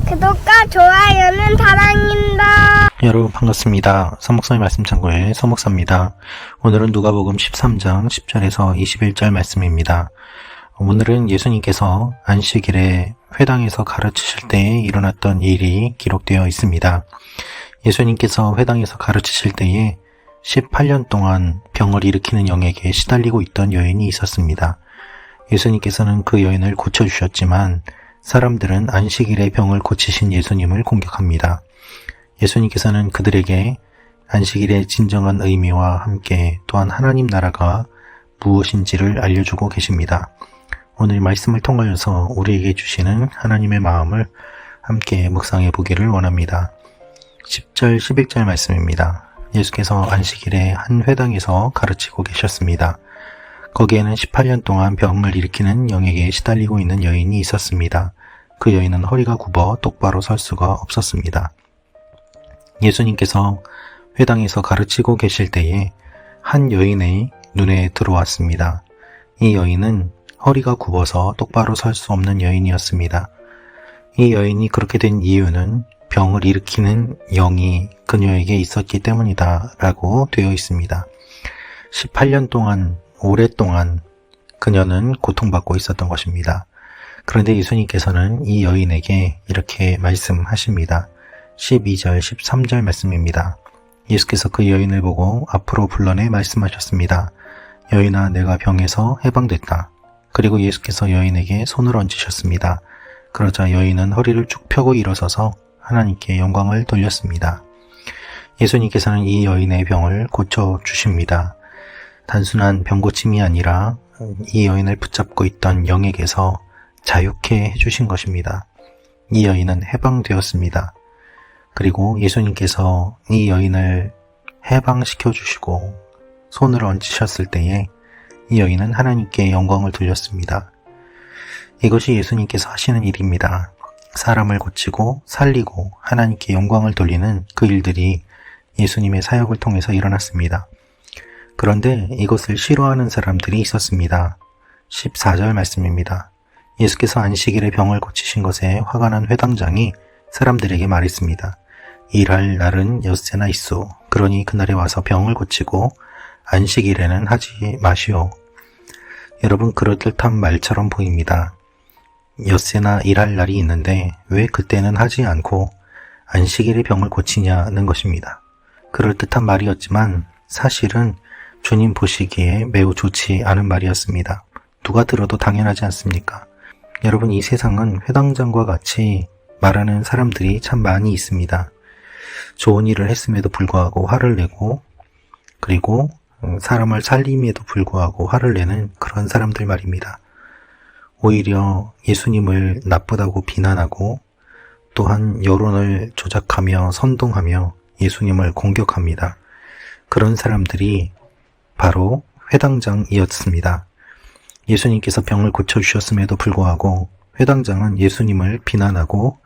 구독과 좋아요는 사랑입니다. 여러분 반갑습니다. 서목사의 말씀 창고의 서목사입니다. 오늘은 누가복음 13장 10절에서 21절 말씀입니다. 오늘은 예수님께서 안식일에 회당에서 가르치실 때에 일어났던 일이 기록되어 있습니다. 예수님께서 회당에서 가르치실 때에 18년 동안 병을 일으키는 영에게 시달리고 있던 여인이 있었습니다. 예수님께서는 그 여인을 고쳐주셨지만 사람들은 안식일에 병을 고치신 예수님을 공격합니다. 예수님께서는 그들에게 안식일의 진정한 의미와 함께 또한 하나님 나라가 무엇인지를 알려주고 계십니다. 오늘 말씀을 통하여서 우리에게 주시는 하나님의 마음을 함께 묵상해 보기를 원합니다. 10절, 11절 말씀입니다. 예수께서 안식일에 한 회당에서 가르치고 계셨습니다. 거기에는 18년 동안 병을 일으키는 영에게 시달리고 있는 여인이 있었습니다. 그 여인은 허리가 굽어 똑바로 설 수가 없었습니다. 예수님께서 회당에서 가르치고 계실 때에 한 여인의 눈에 들어왔습니다. 이 여인은 허리가 굽어서 똑바로 설 수 없는 여인이었습니다. 이 여인이 그렇게 된 이유는 병을 일으키는 영이 그녀에게 있었기 때문이다 라고 되어 있습니다. 18년 동안 오랫동안 그녀는 고통받고 있었던 것입니다. 그런데 예수님께서는 이 여인에게 이렇게 말씀하십니다. 12절, 13절 말씀입니다. 예수께서 그 여인을 보고 앞으로 불러내 말씀하셨습니다. 여인아, 내가 병에서 해방됐다. 그리고 예수께서 여인에게 손을 얹으셨습니다. 그러자 여인은 허리를 쭉 펴고 일어서서 하나님께 영광을 돌렸습니다. 예수님께서는 이 여인의 병을 고쳐주십니다. 단순한 병고침이 아니라 이 여인을 붙잡고 있던 영에게서 자유케 해주신 것입니다. 이 여인은 해방되었습니다. 그리고 예수님께서 이 여인을 해방시켜 주시고 손을 얹으셨을 때에 이 여인은 하나님께 영광을 돌렸습니다. 이것이 예수님께서 하시는 일입니다. 사람을 고치고 살리고 하나님께 영광을 돌리는 그 일들이 예수님의 사역을 통해서 일어났습니다. 그런데 이것을 싫어하는 사람들이 있었습니다. 14절 말씀입니다. 예수께서 안식일에 병을 고치신 것에 화가 난 회당장이 사람들에게 말했습니다. 일할 날은 엿새나 있소. 그러니 그날에 와서 병을 고치고 안식일에는 하지 마시오. 여러분, 그럴듯한 말처럼 보입니다. 엿새나 일할 날이 있는데 왜 그때는 하지 않고 안식일에 병을 고치냐는 것입니다. 그럴듯한 말이었지만 사실은 주님 보시기에 매우 좋지 않은 말이었습니다. 누가 들어도 당연하지 않습니까? 여러분, 이 세상은 회당장과 같이 말하는 사람들이 참 많이 있습니다. 좋은 일을 했음에도 불구하고 화를 내고, 그리고 사람을 살림에도 불구하고 화를 내는 그런 사람들 말입니다. 오히려 예수님을 나쁘다고 비난하고 또한 여론을 조작하며 선동하며 예수님을 공격합니다. 그런 사람들이 바로 회당장이었습니다. 예수님께서 병을 고쳐주셨음에도 불구하고 회당장은 예수님을 비난하고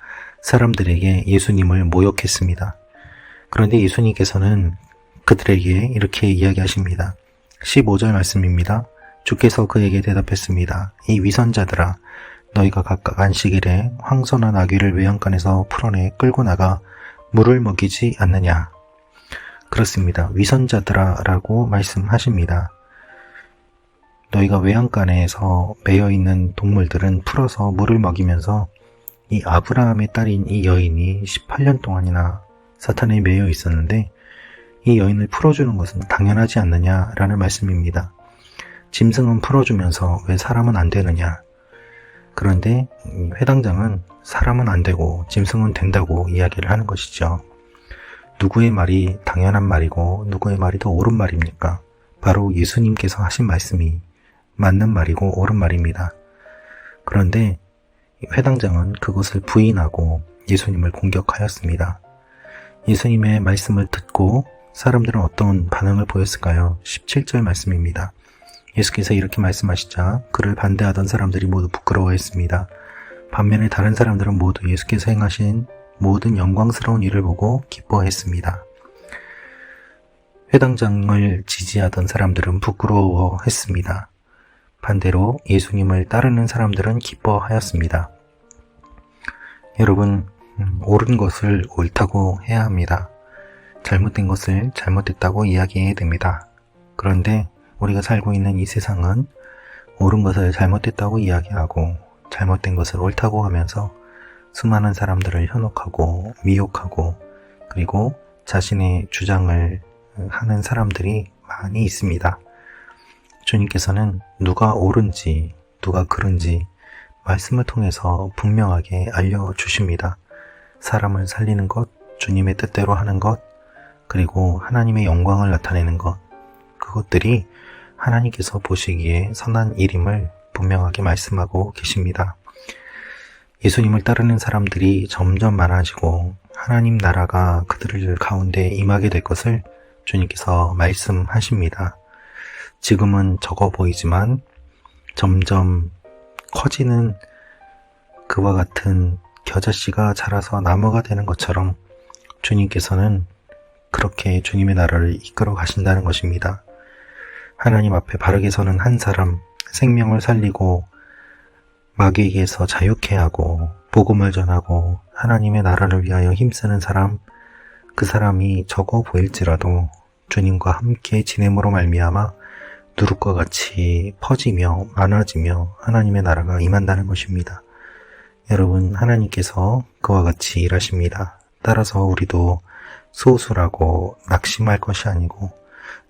사람들에게 예수님을 모욕했습니다. 그런데 예수님께서는 그들에게 이렇게 이야기하십니다. 15절 말씀입니다. 주께서 그에게 대답했습니다. 이 위선자들아, 너희가 각각 안식일에 황소나 나귀를 외양간에서 풀어내 끌고 나가 물을 먹이지 않느냐. 그렇습니다. 위선자들아 라고 말씀하십니다. 너희가 외양간에서 매여있는 동물들은 풀어서 물을 먹이면서 이 아브라함의 딸인 이 여인이 18년 동안이나 사탄에 매여 있었는데 이 여인을 풀어주는 것은 당연하지 않느냐라는 말씀입니다. 짐승은 풀어주면서 왜 사람은 안 되느냐. 그런데 회당장은 사람은 안 되고 짐승은 된다고 이야기를 하는 것이죠. 누구의 말이 당연한 말이고 누구의 말이 더 옳은 말입니까? 바로 예수님께서 하신 말씀이 맞는 말이고 옳은 말입니다. 그런데 회당장은 그것을 부인하고 예수님을 공격하였습니다. 예수님의 말씀을 듣고 사람들은 어떤 반응을 보였을까요? 17절 말씀입니다. 예수께서 이렇게 말씀하시자 그를 반대하던 사람들이 모두 부끄러워했습니다. 반면에 다른 사람들은 모두 예수께서 행하신 모든 영광스러운 일을 보고 기뻐했습니다. 회당장을 지지하던 사람들은 부끄러워했습니다. 반대로 예수님을 따르는 사람들은 기뻐하였습니다. 여러분, 옳은 것을 옳다고 해야 합니다. 잘못된 것을 잘못됐다고 이야기해야 됩니다. 그런데 우리가 살고 있는 이 세상은 옳은 것을 잘못됐다고 이야기하고 잘못된 것을 옳다고 하면서 수많은 사람들을 현혹하고 미혹하고 그리고 자신의 주장을 하는 사람들이 많이 있습니다. 주님께서는 누가 옳은지 누가 그른지 말씀을 통해서 분명하게 알려주십니다. 사람을 살리는 것, 주님의 뜻대로 하는 것, 그리고 하나님의 영광을 나타내는 것, 그것들이 하나님께서 보시기에 선한 일임을 분명하게 말씀하고 계십니다. 예수님을 따르는 사람들이 점점 많아지고 하나님 나라가 그들을 가운데 임하게 될 것을 주님께서 말씀하십니다. 지금은 적어 보이지만 점점 커지는 그와 같은 겨자씨가 자라서 나무가 되는 것처럼 주님께서는 그렇게 주님의 나라를 이끌어 가신다는 것입니다. 하나님 앞에 바르게 서는 한 사람, 생명을 살리고 마귀에게서 자유케 하고 복음을 전하고 하나님의 나라를 위하여 힘쓰는 사람, 그 사람이 적어 보일지라도 주님과 함께 지냄으로 말미암아 누룩과 같이 퍼지며 많아지며 하나님의 나라가 임한다는 것입니다. 여러분, 하나님께서 그와 같이 일하십니다. 따라서 우리도 소수라고 낙심할 것이 아니고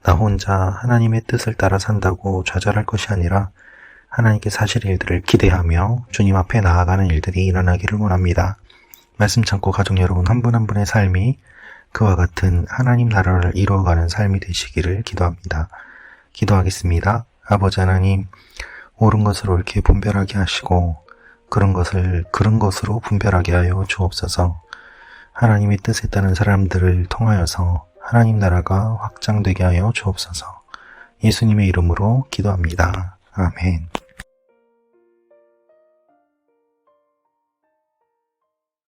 나 혼자 하나님의 뜻을 따라 산다고 좌절할 것이 아니라 하나님께 사실 일들을 기대하며 주님 앞에 나아가는 일들이 일어나기를 원합니다. 말씀 참고 가족 여러분 한 분 한 분의 삶이 그와 같은 하나님 나라를 이루어가는 삶이 되시기를 기도합니다. 기도하겠습니다. 아버지 하나님, 옳은 것을 옳게 분별하게 하시고 그런 것을 그런 것으로 분별하게 하여 주옵소서. 하나님의 뜻에 따른 사람들을 통하여서 하나님 나라가 확장되게 하여 주옵소서. 예수님의 이름으로 기도합니다. 아멘.